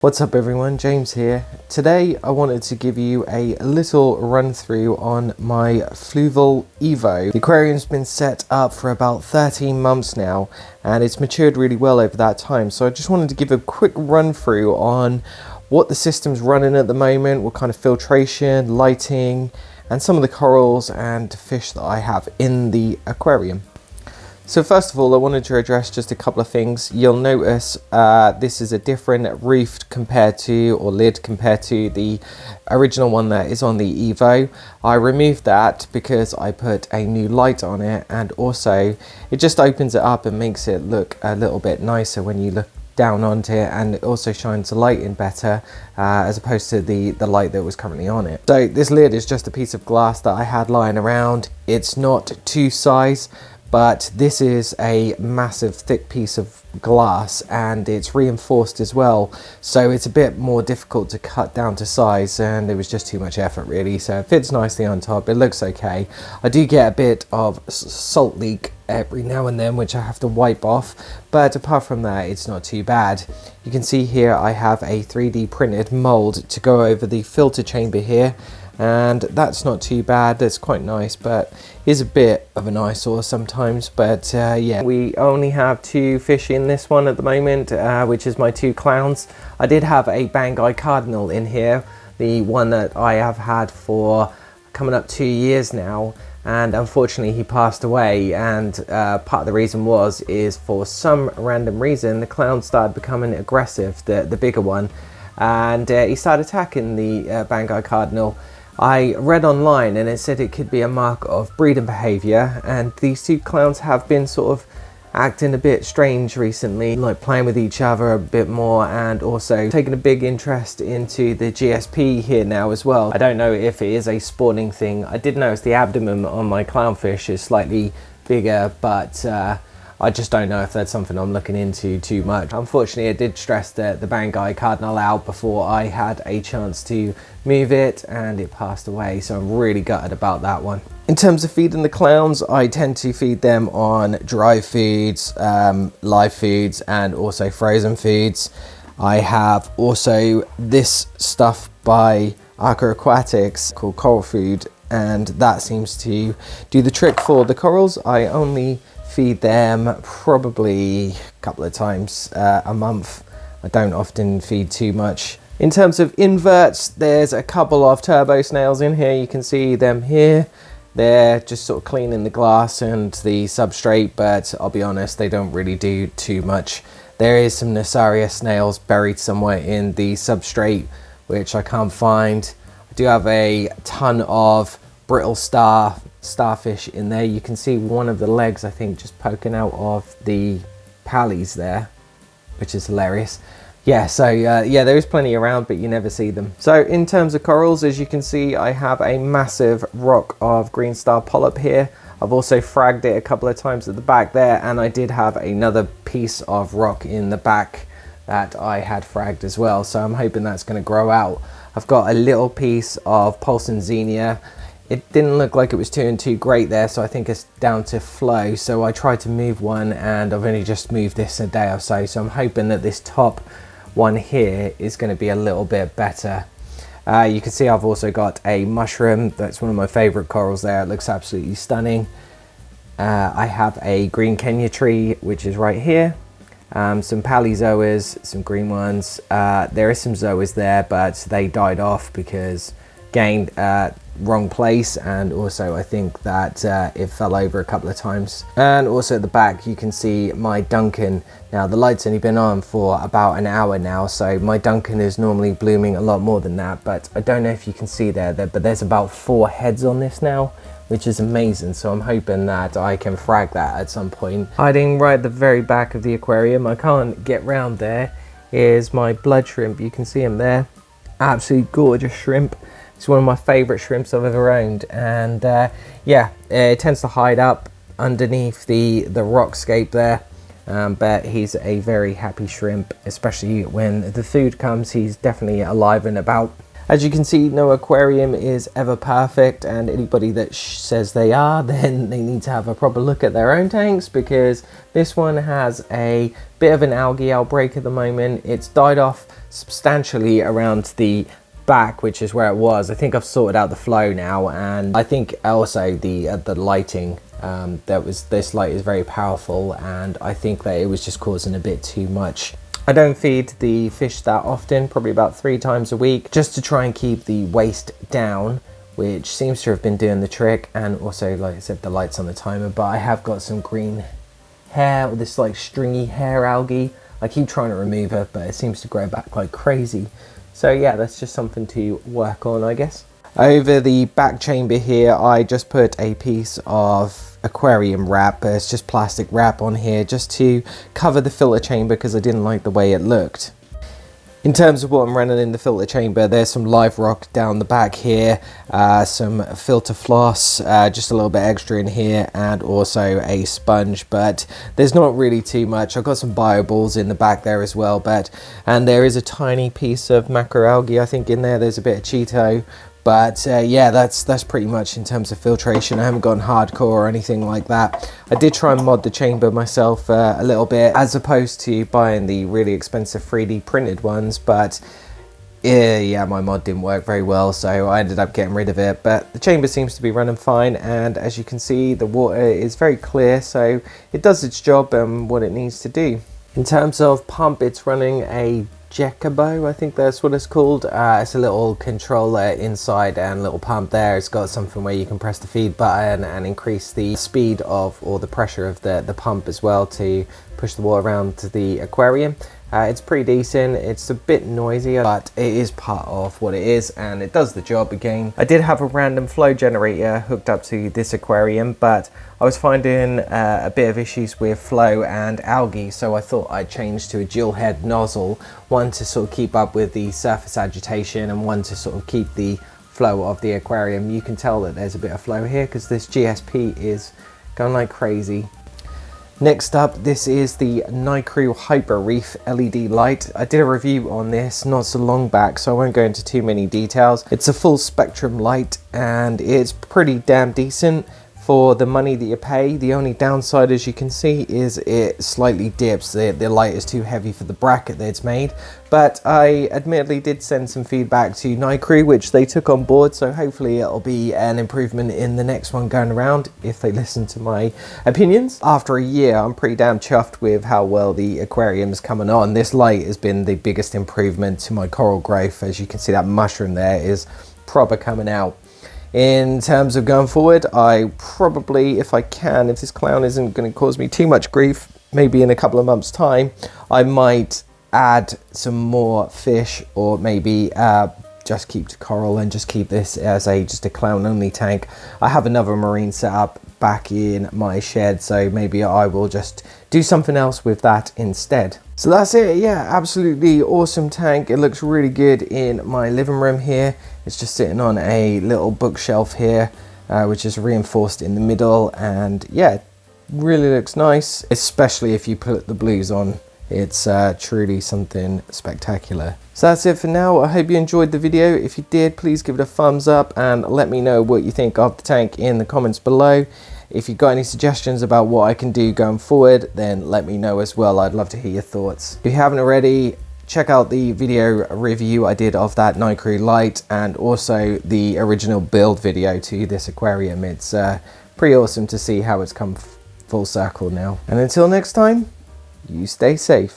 What's up everyone, James here. Today I wanted to give you a little run through on my Fluval Evo. The aquarium's been set up for about 13 months now and it's matured really well over that time. So I just wanted to give a quick run through on what the system's running at the moment, what kind of filtration, lighting, and some of the corals and fish that I have in the aquarium. So first of all, I wanted to address just a couple of things. You'll notice this is a different reef compared to, or lid compared to the original one that is on the Evo. I removed that because I put a new light on it, and also it just opens it up and makes it look a little bit nicer when you look down onto it, and it also shines the light in better as opposed to the light that was currently on it. So this lid is just a piece of glass that I had lying around. It's not to size, but this is a massive thick piece of glass and it's reinforced as well, so it's a bit more difficult to cut down to size, and it was just too much effort really. So it fits nicely on top, it looks okay. I do get a bit of salt leak every now and then which I have to wipe off, but apart from that it's not too bad. You can see here I have a 3D printed mold to go over the filter chamber here, and that's not too bad. That's quite nice, but is a bit of an eyesore sometimes. But yeah, we only have two fish in this one at the moment, which is my two clowns. I did have a Banggai cardinal in here, the one that I have had for coming up 2 years now, and unfortunately he passed away. And part of the reason is for some random reason the clown started becoming aggressive, the bigger one, and he started attacking the Banggai cardinal. I read online and it said it could be a mark of breeding behaviour, and these two clowns have been sort of acting a bit strange recently, like playing with each other a bit more, and also taking a big interest into the GSP here now as well. I don't know if it is a spawning thing. I did notice the abdomen on my clownfish is slightly bigger, but I just don't know if that's something I'm looking into too much. Unfortunately, I did stress the Banggai cardinal out before I had a chance to move it, and it passed away, so I'm really gutted about that one. In terms of feeding the clowns, I tend to feed them on dry foods, live foods, and also frozen foods. I have also this stuff by Aquatics called coral food, and that seems to do the trick for the corals. I only feed them probably a couple of times a month. I don't often feed too much. In terms of inverts, there's a couple of turbo snails in here. You can see them here. They're just sort of cleaning the glass and the substrate, but I'll be honest, they don't really do too much. There is some Nasaria snails buried somewhere in the substrate, which I can't find. I do have a ton of brittle starfish in there. You can see one of the legs, I think, just poking out of the pallies there, which is hilarious. Yeah, so yeah, there is plenty around, but you never see them. So in terms of corals, as you can see, I have a massive rock of green star polyp here. I've also fragged it a couple of times at the back there, and I did have another piece of rock in the back that I had fragged as well, so I'm hoping that's going to grow out. I've got a little piece of Pulsing Xenia. It didn't look like it was doing too great there, so I think it's down to flow. So I tried to move one, and I've only just moved this a day or so. So I'm hoping that this top one here is going to be a little bit better. You can see I've also got a mushroom. That's one of my favorite corals there. It looks absolutely stunning. I have a green Kenya tree, which is right here. Some palizoas, some green ones. There is some zoas there, but they died off because gained wrong place, and also I think that it fell over a couple of times. And also at the back you can see my Duncan. Now the light's only been on for about an hour now, so my Duncan is normally blooming a lot more than that, but I don't know if you can see there, but there's about 4 heads on this now, which is amazing. So I'm hoping that I can frag that at some point. Hiding right at the very back of the aquarium, I can't get round there, is my blood shrimp. You can see him there. Absolutely gorgeous shrimp. It's one of my favorite shrimps I've ever owned, and yeah, it tends to hide up underneath the rockscape there, but he's a very happy shrimp, especially when the food comes. He's definitely alive and about. As you can see, no aquarium is ever perfect, and anybody that says they are, then they need to have a proper look at their own tanks, because this one has a bit of an algae outbreak at the moment. It's died off substantially around the back, which is where it was. I think I've sorted out the flow now, and I think also the lighting, this light is very powerful, and I think that it was just causing a bit too much. I don't feed the fish that often, probably about 3 times a week, just to try and keep the waste down, which seems to have been doing the trick. And also, like I said, the light's on the timer, but I have got some green hair, or this like stringy hair algae. I keep trying to remove it, but it seems to grow back like crazy. So yeah, that's just something to work on, I guess. Over the back chamber here, I just put a piece of aquarium wrap. It's just plastic wrap on here just to cover the filter chamber, because I didn't like the way it looked. In terms of what I'm running in the filter chamber, there's some live rock down the back here, some filter floss, just a little bit extra in here, and also a sponge, but there's not really too much. I've got some bio balls in the back there as well, and there is a tiny piece of macroalgae I think in there. There's a bit of Cheeto. But yeah, that's pretty much in terms of filtration. I haven't gone hardcore or anything like that. I did try and mod the chamber myself a little bit, as opposed to buying the really expensive 3D printed ones, but yeah, my mod didn't work very well, so I ended up getting rid of it. But the chamber seems to be running fine, and as you can see, the water is very clear, so it does its job and what it needs to do. In terms of pump, it's running a Jacabo, I think that's what it's called. It's a little controller inside and a little pump there. It's got something where you can press the feed button and increase the speed of, or the pressure of the pump as well, to push the water around to the aquarium. It's pretty decent. It's a bit noisy, but it is part of what it is, and it does the job again. I did have a random flow generator hooked up to this aquarium, but I was finding a bit of issues with flow and algae, so I thought I'd change to a dual head nozzle, one to sort of keep up with the surface agitation and one to sort of keep the flow of the aquarium. You can tell that there's a bit of flow here because this GSP is going like crazy. Next up, this is the Nicrew Hyper Reef LED light. I did a review on this not so long back, so I won't go into too many details. It's a full spectrum light, and it's pretty damn decent for the money that you pay. The only downside, as you can see, is it slightly dips. The light is too heavy for the bracket that it's made, but I admittedly did send some feedback to Nicrew, which they took on board, so hopefully it'll be an improvement in the next one going around if they listen to my opinions. After a year, I'm pretty damn chuffed with how well the aquarium's coming on. This light has been the biggest improvement to my coral growth. As you can see, that mushroom there is proper coming out. In terms of going forward, I probably, if I can, if this clown isn't going to cause me too much grief, maybe in a couple of months' time, I might add some more fish, or maybe just keep to coral and just keep this as just a clown only tank. I have another marine set up back in my shed, so maybe I will just do something else with that instead. So that's it. Yeah, absolutely awesome tank. It looks really good in my living room here. It's just sitting on a little bookshelf here, which is reinforced in the middle, and yeah, it really looks nice, especially if you put the blues on. It's truly something spectacular. So that's it for now. I hope you enjoyed the video. If you did, please give it a thumbs up and let me know what you think of the tank in the comments below. If you've got any suggestions about what I can do going forward, then let me know as well. I'd love to hear your thoughts. If you haven't already, check out the video review I did of that Nicrew light, and also the original build video to this aquarium. It's pretty awesome to see how it's come full circle now. And until next time, you stay safe.